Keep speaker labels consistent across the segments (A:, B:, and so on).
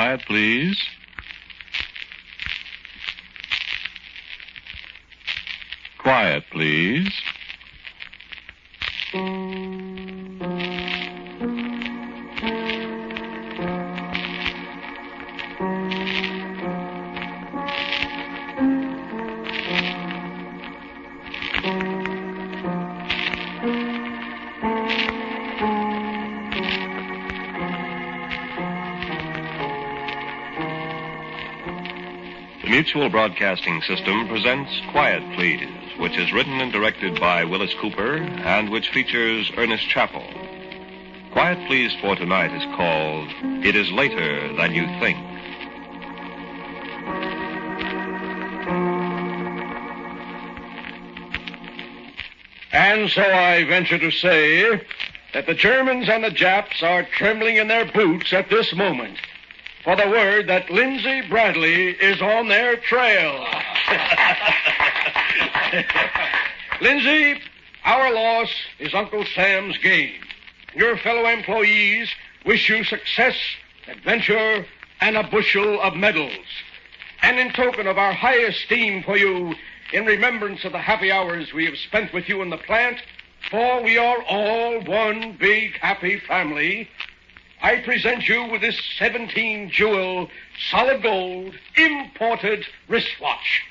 A: Quiet, please. Quiet, please.
B: The Mutual Broadcasting System presents Quiet, Please, which is written and directed by Wyllis Cooper and which features Ernest Chappell. Quiet, Please for tonight is called It Is Later Than You Think.
C: And so I venture to say that the Germans and the Japs are trembling in their boots at this moment for the word that Lindsay Bradley is on their trail. Lindsay, our loss is Uncle Sam's gain. Your fellow employees wish you success, adventure, and a bushel of medals. And in token of our high esteem for you, in remembrance of the happy hours we have spent with you in the plant, for we are all one big happy family, I present you with this 17-jewel, solid gold, imported wristwatch.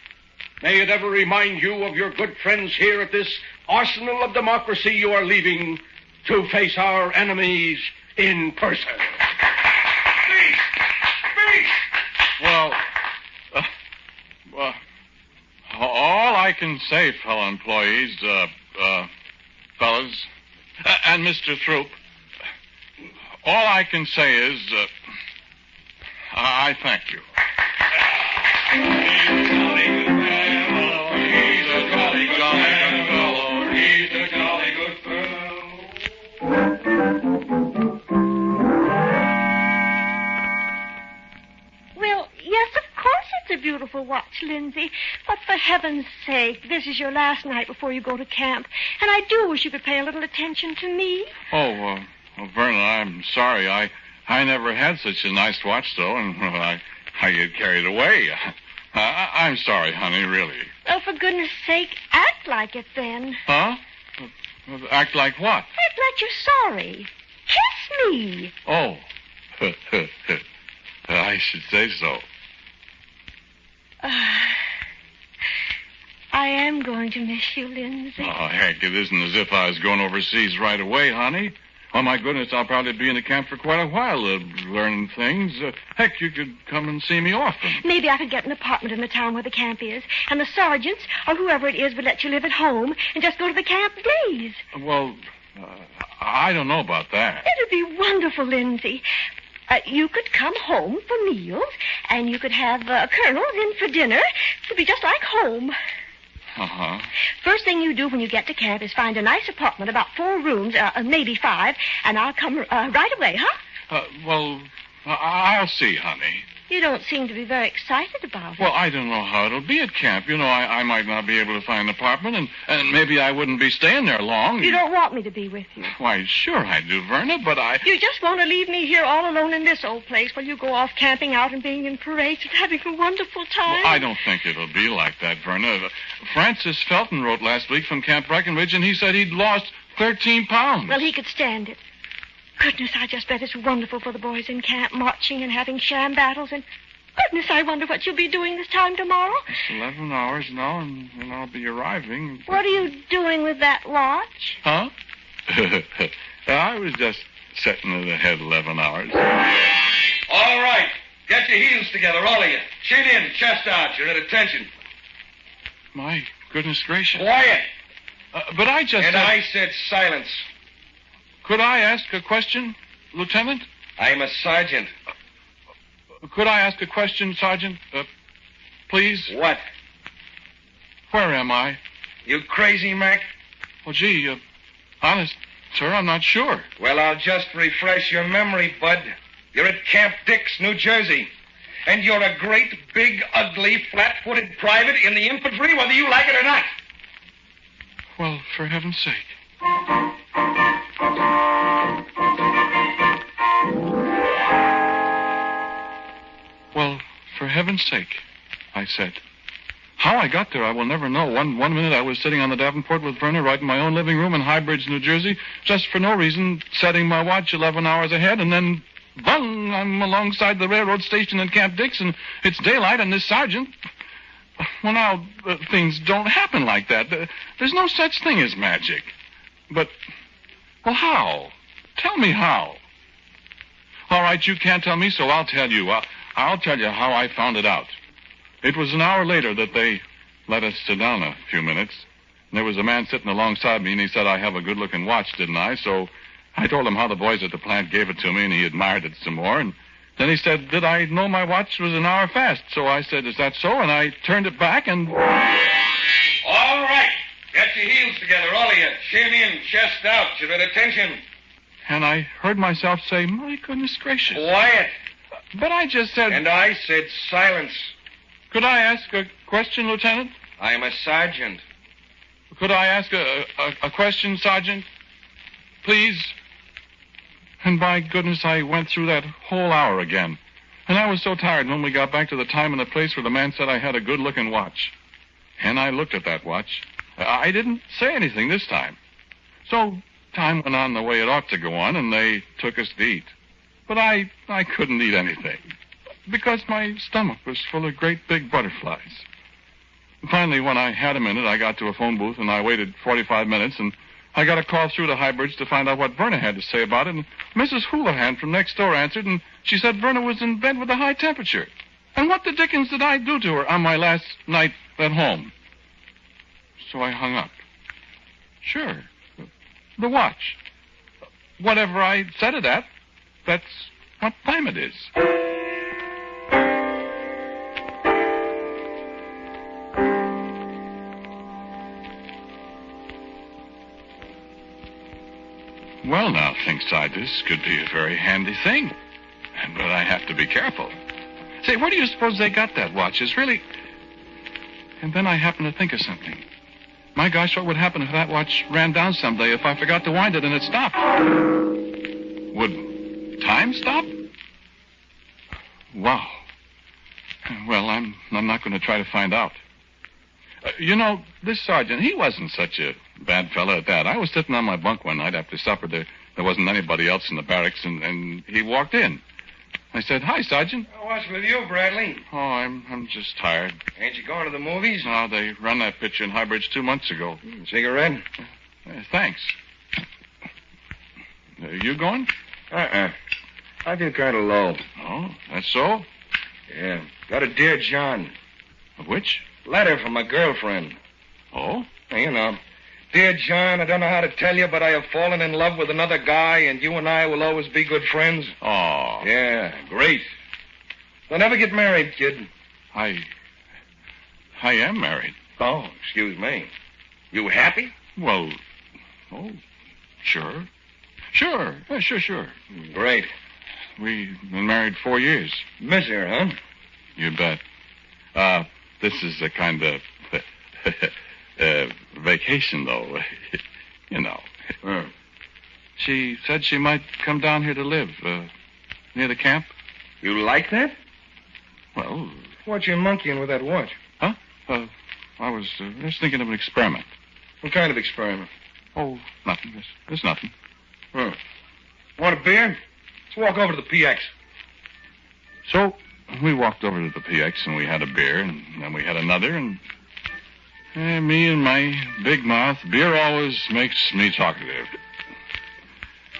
C: May it ever remind you of your good friends here at this arsenal of democracy you are leaving to face our enemies in person.
D: Speak!
A: Well, all I can say, fellow employees, fellas, and Mr. Throop, all I can say is, I thank you.
D: He's a jolly good fellow. He's a jolly good fellow. He's a jolly good fellow.
E: Well, yes, of course it's a beautiful watch, Lindsay. But for heaven's sake, this is your last night before you go to camp. And I do wish you could pay a little attention to me.
A: Well, Verna, I'm sorry. I never had such a nice watch, though, and I get carried away. I'm sorry, honey, really.
E: Oh, for goodness sake, act like it then.
A: Huh? Act like what?
E: Act like you're sorry. Kiss me.
A: Oh. I should say so.
E: I am going to miss you, Lindsay.
A: Oh, heck, it isn't as if I was going overseas right away, honey. Oh, my goodness, I'll probably be in the camp for quite a while, learning things. Heck, you could come and see me often.
E: Maybe I could get an apartment in the town where the camp is, and the sergeants, or whoever it is, would let you live at home and just go to the camp days.
A: Well, I don't know about that.
E: It'd be wonderful, Lindsay. You could come home for meals, and you could have colonels in for dinner. It'd be just like home.
A: Uh-huh.
E: First thing you do when you get to camp is find a nice apartment, about 4 rooms, maybe 5, and I'll come right away, huh?
A: Well, I'll see, honey.
E: You don't seem to be very excited about it.
A: Well, I don't know how it'll be at camp. You know, I might not be able to find an apartment, and maybe I wouldn't be staying there long.
E: You don't want me to be with you.
A: Why, sure I do, Verna, but
E: You just want to leave me here all alone in this old place while you go off camping out and being in parades and having a wonderful time?
A: Well, I don't think it'll be like that, Verna. Francis Felton wrote last week from Camp Breckenridge, and he said he'd lost 13 pounds.
E: Well, he could stand it. Goodness, I just bet it's wonderful for the boys in camp, marching and having sham battles, and goodness, I wonder what you'll be doing this time tomorrow.
A: It's 11 hours now, and I'll be arriving.
E: What are you doing with that watch?
A: Huh? I was just setting it ahead 11 hours.
D: All right. Get your heels together, all of you. Chin in, chest out. You're at attention.
A: My goodness gracious.
D: Quiet.
A: But I just
D: And I said silence.
A: Could I ask a question, Lieutenant?
D: I'm a sergeant.
A: Could I ask a question, Sergeant? Please?
D: What?
A: Where am I?
D: You crazy, Mac?
A: Well, gee, honest, sir, I'm not sure.
D: Well, I'll just refresh your memory, Bud. You're at Camp Dix, New Jersey. And you're a great, big, ugly, flat-footed private in the infantry, whether you like it or not.
A: Well, for heaven's sake. heaven's sake, I said. How I got there, I will never know. One minute I was sitting on the Davenport with Verna right in my own living room in Highbridge, New Jersey, just for no reason, setting my watch 11 hours ahead, and then, bung, I'm alongside the railroad station in Camp Dix, and it's daylight, and this sergeant... Well, now, things don't happen like that. There's no such thing as magic. But, well, how? Tell me how. All right, you can't tell me, so I'll tell you. I'll tell you how I found it out. It was an hour later that they let us sit down a few minutes. And there was a man sitting alongside me, and he said I have a good-looking watch, didn't I? So I told him how the boys at the plant gave it to me, and he admired it some more. And then he said, did I know my watch was an hour fast? So I said, is that so? And I turned it back and...
D: All right. Get your heels together, all of you. Chin in, chest out. You're at attention.
A: And I heard myself say, my goodness gracious.
D: Quiet.
A: But I just said...
D: And I said silence.
A: Could I ask a question, Lieutenant?
D: I am a sergeant.
A: Could I ask a question, Sergeant? Please? And by goodness, I went through that whole hour again. And I was so tired when we got back to the time and the place where the man said I had a good-looking watch. And I looked at that watch. I didn't say anything this time. So time went on the way it ought to go on, and they took us to eat. But I couldn't eat anything, because my stomach was full of great big butterflies. Finally, when I had a minute, I got to a phone booth, and I waited 45 minutes, and I got a call through to Highbridge to find out what Verna had to say about it, and Mrs. Houlihan from next door answered, and she said Verna was in bed with a high temperature. And what the dickens did I do to her on my last night at home? So I hung up. Sure. The watch. Whatever I set it at, that's what time it is. Well, now, thinks I, this could be a very handy thing. But I have to be careful. Say, where do you suppose they got that watch? It's really... And then I happened to think of something. My gosh, what would happen if that watch ran down someday if I forgot to wind it and it stopped? Would time stop? Wow. Well, I'm not going to try to find out. You know, this sergeant, he wasn't such a bad fellow at that. I was sitting on my bunk one night after supper. There wasn't anybody else in the barracks, and he walked in. I said, hi, Sergeant.
D: What's with you, Bradley?
A: Oh, I'm just tired.
D: Ain't you going to the movies?
A: No, they run that picture in Highbridge 2 months ago.
D: Cigarette?
A: Thanks. You going?
D: I feel kind of low.
A: Oh, that's so?
D: Yeah. Got a Dear John.
A: Which?
D: Letter from my girlfriend.
A: Oh?
D: You know. Dear John, I don't know how to tell you, but I have fallen in love with another guy, and you and I will always be good friends.
A: Oh.
D: Yeah, great. They'll never get married, kid.
A: I am married.
D: Oh, excuse me. You happy?
A: Well, sure. Sure. Sure.
D: Great.
A: We've been married 4 years.
D: Miss her, huh?
A: You bet. This is a kind of vacation, though. You know. She said she might come down here to live, near the camp.
D: You like that?
A: Well...
D: What you monkeying with that watch?
A: Huh? I was just thinking of an experiment.
D: What kind of experiment?
A: Oh, nothing. There's nothing.
D: Want a beer? Let's walk over to the PX.
A: So, we walked over to the PX, and we had a beer, and then we had another, and... me and my big mouth, beer always makes me talkative.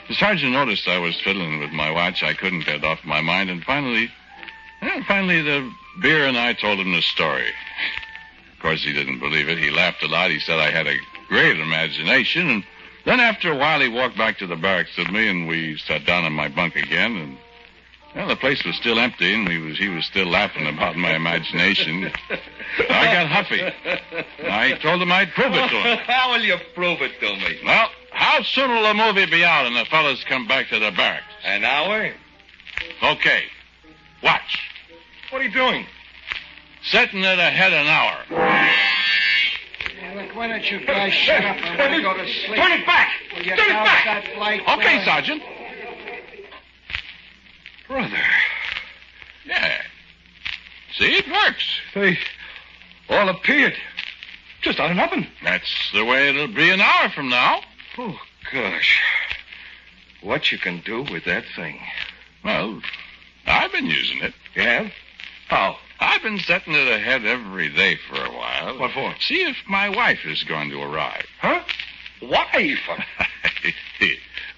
A: The sergeant noticed I was fiddling with my watch. I couldn't get it off my mind, and finally the beer and I told him the story. Of course, he didn't believe it. He laughed a lot. He said I had a great imagination, and then after a while he walked back to the barracks with me, and we sat down in my bunk again, and... Well, the place was still empty, and he was still laughing about my imagination. I got huffy. I told him I'd prove it to him.
D: How will you prove it to me?
A: Well, how soon will the movie be out and the fellas come back to the barracks?
D: An hour?
A: Okay. Watch.
D: What are you doing?
A: Setting it ahead an hour.
F: Yeah, look, why don't you guys shut up and let me go to sleep?
D: Turn it back!
F: Will you
D: Turn it
F: douse
D: back!
F: that light?
A: Okay, Sergeant.
D: Brother.
A: Yeah. See, it works.
C: They all appeared. Just out of nothing.
A: That's the way it'll be an hour from now.
D: Oh, gosh. What you can do with that thing.
A: Well, I've been using it.
D: You have? How?
A: I've been setting it ahead every day for a while.
C: What for?
A: See if my wife is going to arrive.
C: Huh? Wife?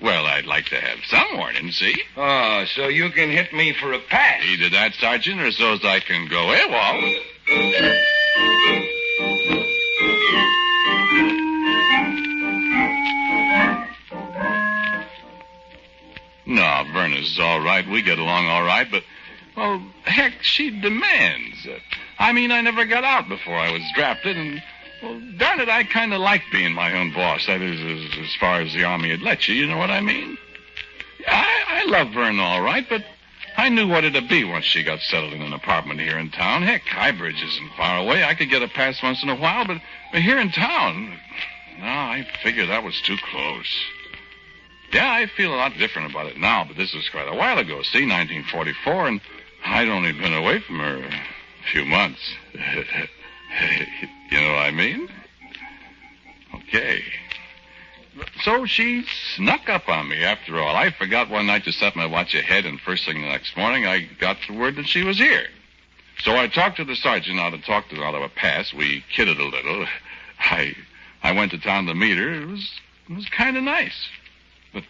A: Well, I'd like to have some warning, see?
D: Oh, so you can hit me for a pass.
A: Either that, Sergeant, or so's I can go AWOL. No, Verna's all right. We get along all right, but, well, heck, she demands. I mean, I never got out before I was drafted, and, well, darn it, I kind of like being my own boss. That is, as far as the Army would let you know what I mean? I love Verna all right, but I knew what it'd be once she got settled in an apartment here in town. Heck, Highbridge isn't far away. I could get a pass once in a while, but here in town, no, I figured that was too close. Yeah, I feel a lot different about it now, but this was quite a while ago. See, 1944, and I'd only been away from her a few months. You know what I mean? Okay. So she snuck up on me after all. I forgot one night to set my watch ahead, and first thing the next morning, I got the word that she was here. So I talked to the sergeant how to talk to her out of a pass. We kidded a little. I went to town to meet her. It was kind of nice. But,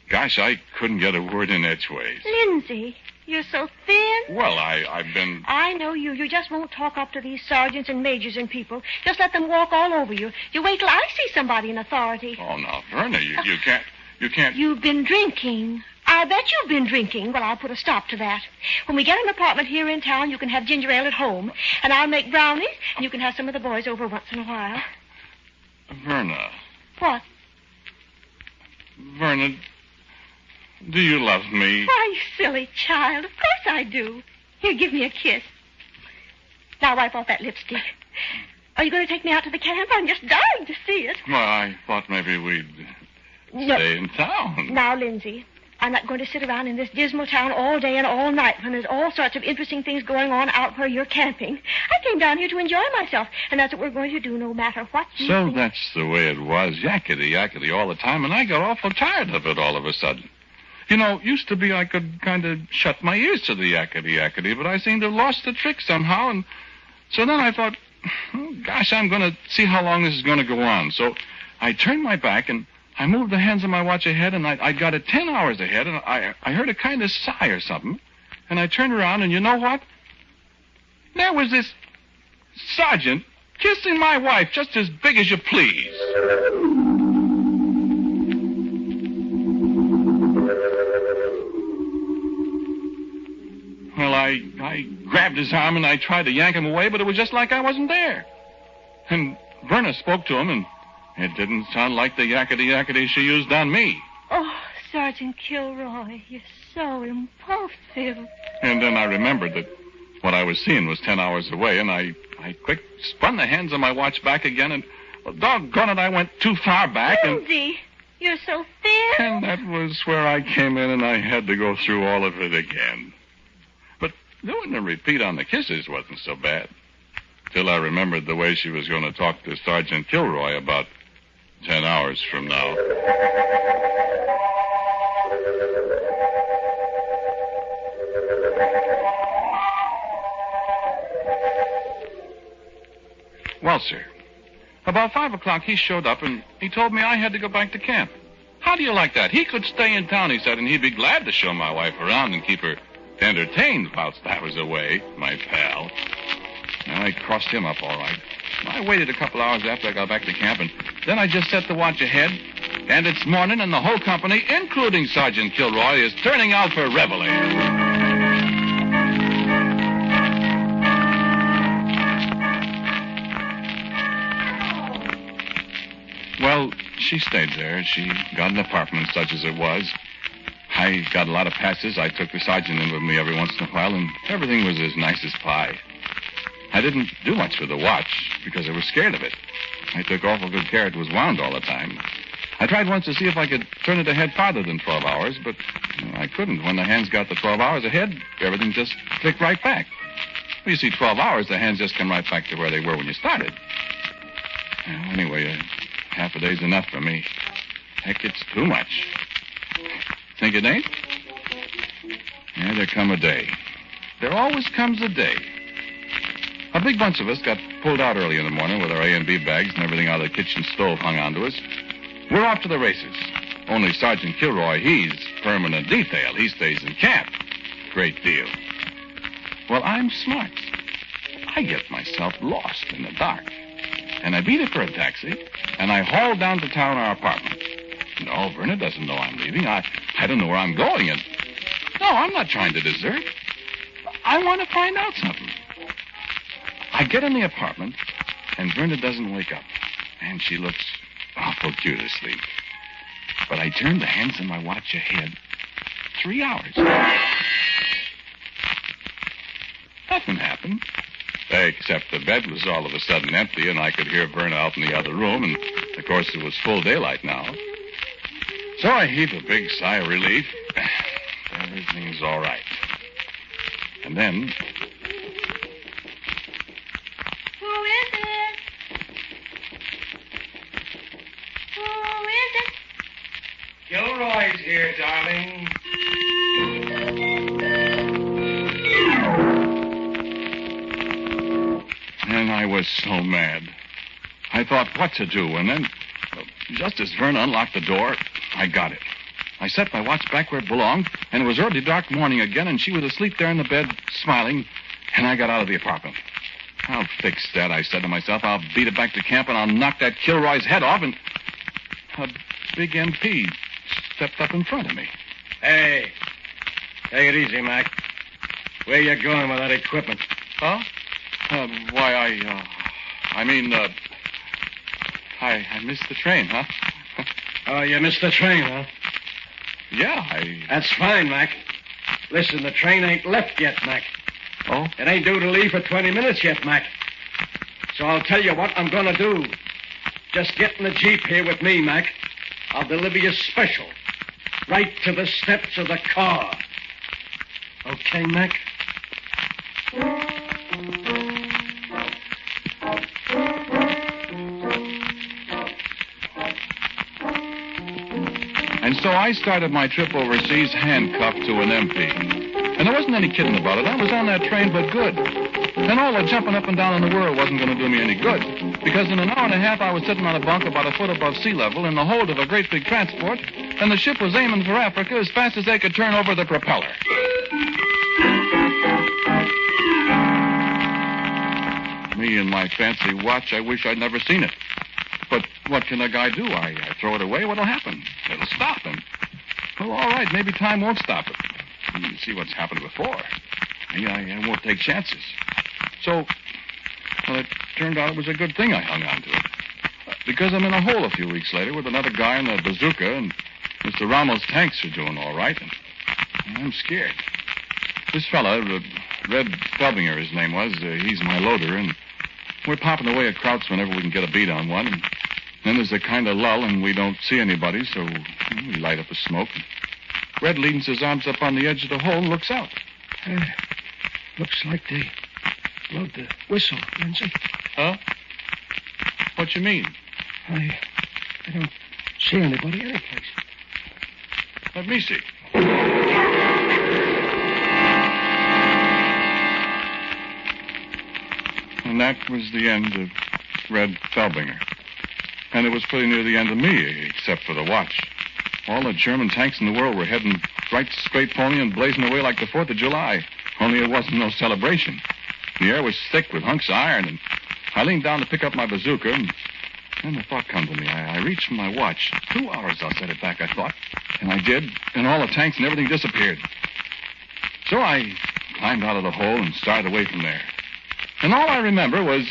A: gosh, I couldn't get a word in edgeways.
E: Lindsay, you're so thin.
A: Well, I've been...
E: I know you. You just won't talk up to these sergeants and majors and people. Just let them walk all over you. You wait till I see somebody in authority.
A: Oh, now, Verna, you can't...
E: You've been drinking. I bet you've been drinking. Well, I'll put a stop to that. When we get an apartment here in town, you can have ginger ale at home. And I'll make brownies, and you can have some of the boys over once in a while.
A: Verna.
E: What?
A: Verna, do you love me?
E: Why, you silly child. Of course I do. Here, give me a kiss. Now wipe off that lipstick. Are you going to take me out to the camp? I'm just dying to see it.
A: Well, I thought maybe we'd stay in town.
E: Now, Lindsay, I'm not going to sit around in this dismal town all day and all night when there's all sorts of interesting things going on out where you're camping. I came down here to enjoy myself, and that's what we're going to do no matter what you
A: So
E: think.
A: that's the way it was, yakety all the time, and I got awful tired of it all of a sudden. You know, used to be I could kind of shut my ears to the yakety, but I seem to have lost the trick somehow, and so then I thought, oh, gosh, I'm going to see how long this is going to go on. So I turned my back, and I moved the hands of my watch ahead, and I got it 10 hours ahead, and I heard a kind of sigh or something. And I turned around, and you know what? There was this sergeant kissing my wife just as big as you please. Well, I grabbed his arm, and I tried to yank him away, but it was just like I wasn't there. And Verna spoke to him, and it didn't sound like the yakety she used on me.
E: Oh, Sergeant Kilroy, you're so impulsive.
A: And then I remembered that what I was seeing was 10 hours away, and I quick spun the hands of my watch back again, and, well, doggone it, I went too far back.
E: Lindsay, you're so thin.
A: And that was where I came in, and I had to go through all of it again. But doing the repeat on the kisses wasn't so bad, till I remembered the way she was going to talk to Sergeant Kilroy about 10 hours from now. Well, sir, about 5 o'clock he showed up, and he told me I had to go back to camp. How do you like that? He could stay in town, he said, and he'd be glad to show my wife around and keep her entertained whilst I was away, my pal. And I crossed him up all right. I waited a couple hours after I got back to camp, and then I just set the watch ahead. And it's morning, and the whole company, including Sergeant Kilroy, is turning out for reveille. Well, she stayed there. She got an apartment, such as it was. I got a lot of passes. I took the sergeant in with me every once in a while, and everything was as nice as pie. I didn't do much with the watch because I was scared of it. I took awful good care it was wound all the time. I tried once to see if I could turn it ahead farther than 12 hours, but I couldn't. When the hands got the 12 hours ahead, everything just clicked right back. Well, you see, 12 hours, the hands just come right back to where they were when you started. Well, anyway, half a day's enough for me. Heck, it's too much. Think it ain't? Yeah, there come a day. There always comes a day. A big bunch of us got pulled out early in the morning with our A and B bags and everything out of the kitchen stove hung onto us. We're off to the races. Only Sergeant Kilroy, he's permanent detail. He stays in camp. Great deal. Well, I'm smart. I get myself lost in the dark. And I beat it for a taxi, and I haul down to town our apartment. No, Verna doesn't know I'm leaving. I don't know where I'm going. And no, I'm not trying to desert. I want to find out something. I get in the apartment, and Verna doesn't wake up. And she looks awful cute asleep. But I turn the hands on my watch ahead. 3 hours. Nothing happened. Except the bed was all of a sudden empty, and I could hear Verna out in the other room, and, of course, it was full daylight now. So I heave a big sigh of relief. Everything's all right. And then...
E: Who is it? Who is it?
D: Gilroy's here, darling.
A: And I was so mad. I thought what to do, and then, just as Verna unlocked the door, I got it. I set my watch back where it belonged, and it was early dark morning again, and she was asleep there in the bed, smiling, and I got out of the apartment. I'll fix that, I said to myself. I'll beat it back to camp, and I'll knock that Kilroy's head off, and a big MP stepped up in front of me.
C: Hey, take it easy, Mac. Where you going with that equipment?
A: Huh? I missed the train, huh?
C: Oh, you missed the train, huh?
A: Yeah,
C: That's fine, Mac. Listen, the train ain't left yet, Mac.
A: Oh?
C: It ain't due to leave for 20 minutes yet, Mac. So I'll tell you what I'm going to do. Just get in the Jeep here with me, Mac. I'll deliver you special. Right to the steps of the car. Okay, Mac?
A: And so I started my trip overseas handcuffed to an MP. And there wasn't any kidding about it. I was on that train but good. And all the jumping up and down in the world wasn't going to do me any good. Because in an hour and a half, I was sitting on a bunk about a foot above sea level in the hold of a great big transport, and the ship was aiming for Africa as fast as they could turn over the propeller. Me and my fancy watch, I wish I'd never seen it. But what can a guy do? I throw it away, what'll happen? It'll stop him. Well, all right, maybe time won't stop it. You see what's happened before. I won't take chances. So, well, it turned out it was a good thing I hung on to it. Because I'm in a hole a few weeks later with another guy in a bazooka, and Mr. Rommel's tanks are doing all right, and I'm scared. This fella, Red Felbinger, his name was, he's my loader, and we're popping away at Krauts whenever we can get a beat on one, and then there's a kind of lull, and we don't see anybody, so we light up a smoke. Red leans his arms up on the edge of the hole and looks out.
C: Looks like they blowed the whistle, Lindsay.
A: Huh? What you mean?
C: I don't see anybody anyplace.
A: Let me see. And that was the end of Red Felbinger. And it was pretty near the end of me, except for the watch. All the German tanks in the world were heading right straight for me and blazing away like the 4th of July. Only it wasn't no celebration. The air was thick with hunks of iron, and I leaned down to pick up my bazooka, and then the thought come to me. I reached for my watch. 2 hours I'll set it back, I thought. And I did, and all the tanks and everything disappeared. So I climbed out of the hole and started away from there. And all I remember was...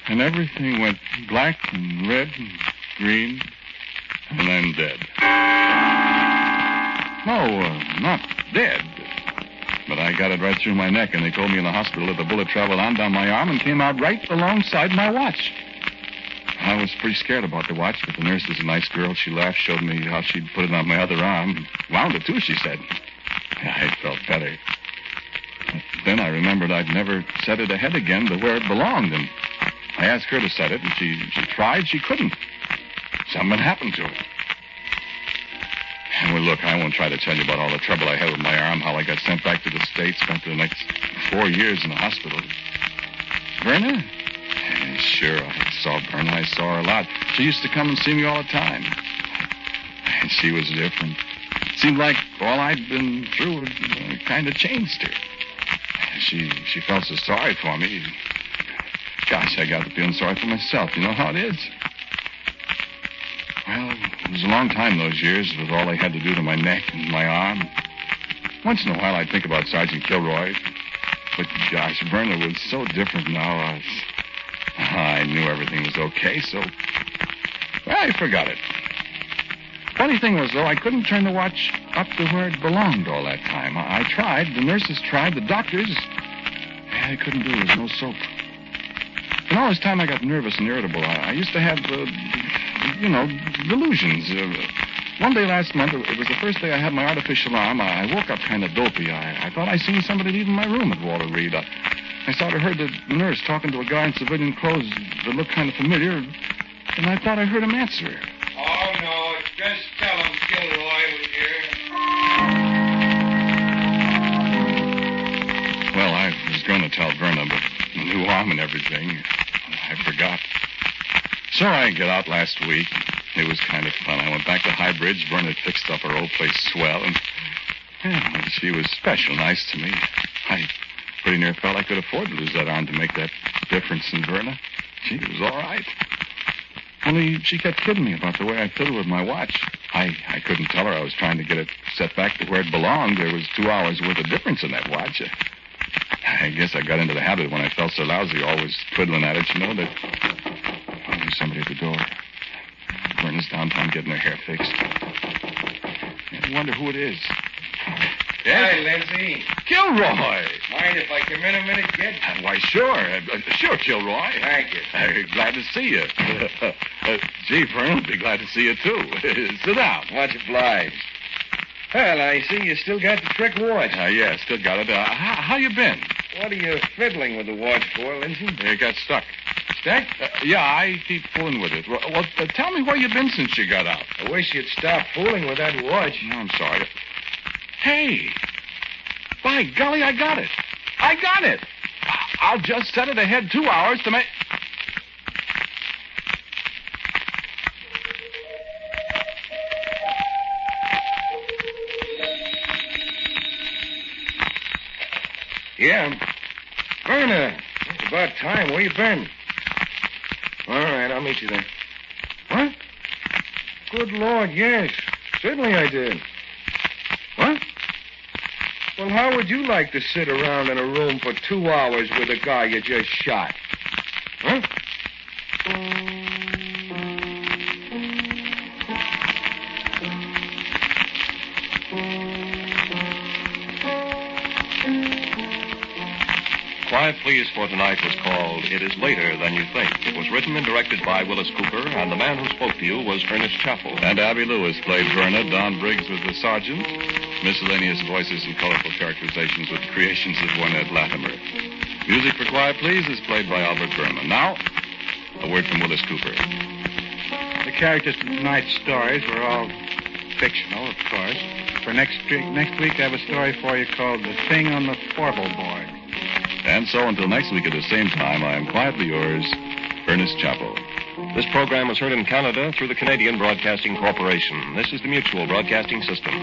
A: And everything went black and red and green, and then dead. No, not dead. But I got it right through my neck, and they told me in the hospital that the bullet traveled on down my arm and came out right alongside my watch. I was pretty scared about the watch, but the nurse is a nice girl. She laughed, showed me how she'd put it on my other arm. Wound it, too, she said. I felt better. Then I remembered I'd never set it ahead again to where it belonged, and I asked her to set it, and she tried. She couldn't. Something happened to it. And well, look, I won't try to tell you about all the trouble I had with my arm, how I got sent back to the States, spent the next 4 years in the hospital. Verna? Sure, I saw Verna. I saw her a lot. She used to come and see me all the time. And she was different. It seemed like all I'd been through kind of changed her. She felt so sorry for me. Gosh, I got to feeling sorry for myself. You know how it is? Well, it was a long time those years with all they had to do to my neck and my arm. Once in a while I'd think about Sergeant Kilroy. But gosh, Verna was so different now. I knew everything was okay, so I forgot it. Funny thing was, though, I couldn't turn the watch up to where it belonged all that time. I tried. The nurses tried. The doctors. I couldn't do it. There was no soap. And all this time I got nervous and irritable. I used to have, delusions. One day last month, it was the first day I had my artificial arm. I woke up kind of dopey. I thought I seen somebody leaving my room at Walter Reed. I sort of heard the nurse talking to a guy in civilian clothes that looked kind of familiar, and I thought I heard him answer her.
D: Oh, no, just tell him Kilroy was here.
A: Well, I was going to tell Verna, but the new arm and everything, I forgot. So I got out last week. It was kind of fun. I went back to High Bridge. Verna had fixed up her old place swell, and she was special nice to me. I pretty near felt I could afford to lose that arm to make that difference in Verna. She was all right. Only she kept kidding me about the way I fiddled with my watch. I couldn't tell her I was trying to get it set back to where it belonged. There was 2 hours worth of difference in that watch. I guess I got into the habit when I felt so lousy, always twiddling at it, that... Oh, there's somebody at the door. Verna's downtown getting her hair fixed. I wonder who it is.
D: Yes? Hi, Lindsay.
A: Kilroy!
D: Mind if I come in a minute, kid?
A: Why, sure. Sure, Kilroy.
D: Thank you.
A: Glad to see you. Gee, Verna, I'll be glad to see you, too. Sit down.
D: Much obliged. Well, I see you still got the trick watch.
A: Yeah, still got it. How you been?
D: What are you fiddling with the watch for, Lindsay?
A: It got stuck. Stuck? Yeah, I keep fooling with it. Well, tell me where you been since you got out.
D: I wish you'd stop fooling with that watch.
A: No, I'm sorry. Hey, by golly, I got it. I got it. I'll just set it ahead 2 hours to make...
D: Yeah. Verna, it's about time. Where you been? All right, I'll meet you there. What? Good Lord, yes. Certainly I did. What? Well, how would you like to sit around in a room for 2 hours with a guy you just shot? Huh?
B: Quiet Please for tonight was called It Is Later Than You Think. It was written and directed by Wyllis Cooper, and the man who spoke to you was Ernest Chappell.
A: And Abby Lewis played Verna. Don Briggs was the sergeant. Miscellaneous voices and colorful characterizations with the creations of Ornette Latimer. Music for Quiet Please is played by Albert Berman. Now, a word from Wyllis Cooper.
G: The characters in tonight's stories were all fictional, of course. For next week, I have a story for you called The Thing on the Forble Board.
A: And so until next week at the same time, I am quietly yours, Ernest Chappell.
B: This program was heard in Canada through the Canadian Broadcasting Corporation. This is the Mutual Broadcasting System.